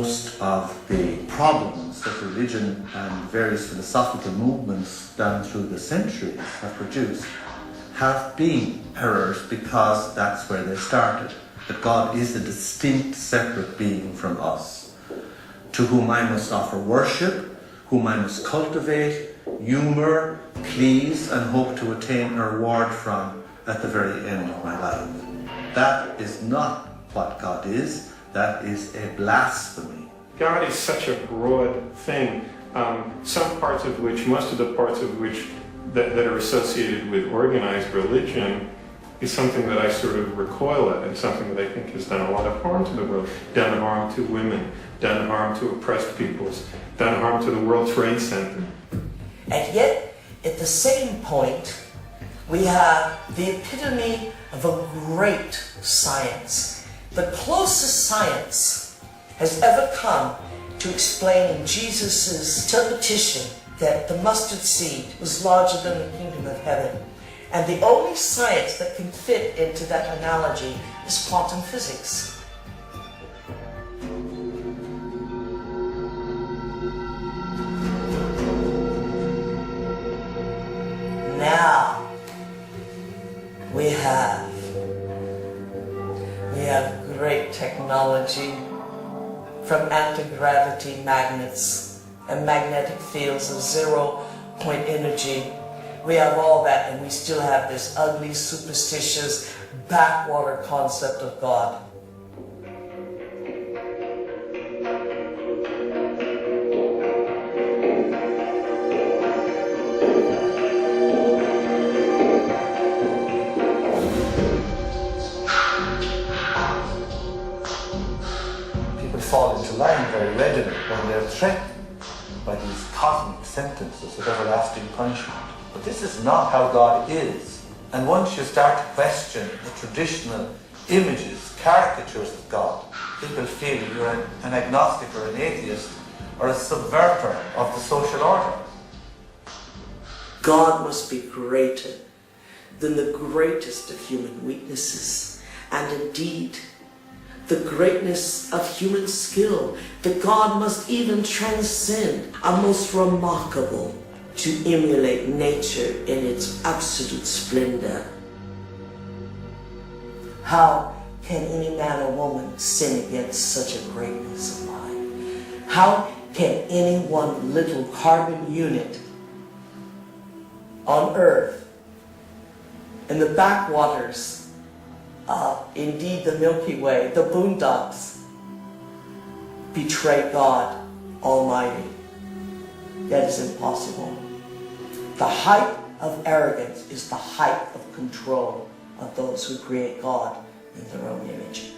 most of the problems that religion and various philosophical movements down through the centuries have produced have been errors because that's where they started. That God is a distinct, separate being from us, to whom I must offer worship, whom I must cultivate, humour, please, and hope to attain a reward from at the very end of my life. That is not what God is. That is a blasphemy. God is such a broad thing, some parts of which, most of the parts of which that are associated with organized religion is something that I sort of recoil at, and something that I think has done a lot of harm to the world, done harm to women, done harm to oppressed peoples, done harm to the World Trade Center. And yet, at the same point, we have the epitome of a great science. The closest science has ever come to explaining Jesus' repetition that the mustard seed was larger than the kingdom of heaven. And the only science that can fit into that analogy is quantum physics. Now, we have great technology, from anti-gravity magnets and magnetic fields of zero-point energy. We have all that, and we still have this ugly, superstitious, backwater concept of God. Fall into line very readily when they're threatened by these cosmic sentences of everlasting punishment. But this is not how God is. And once you start to question the traditional images, caricatures of God, people feel you're an agnostic or an atheist or a subverter of the social order. God must be greater than the greatest of human weaknesses, and indeed the greatness of human skill, that God must even transcend, are most remarkable to emulate nature in its absolute splendor. How can any man or woman sin against such a greatness of mind? How can any one little carbon unit on Earth, in the backwaters, indeed the Milky Way, the boondocks, betray God Almighty? That is impossible. The height of arrogance is the height of control of those who create God in their own image.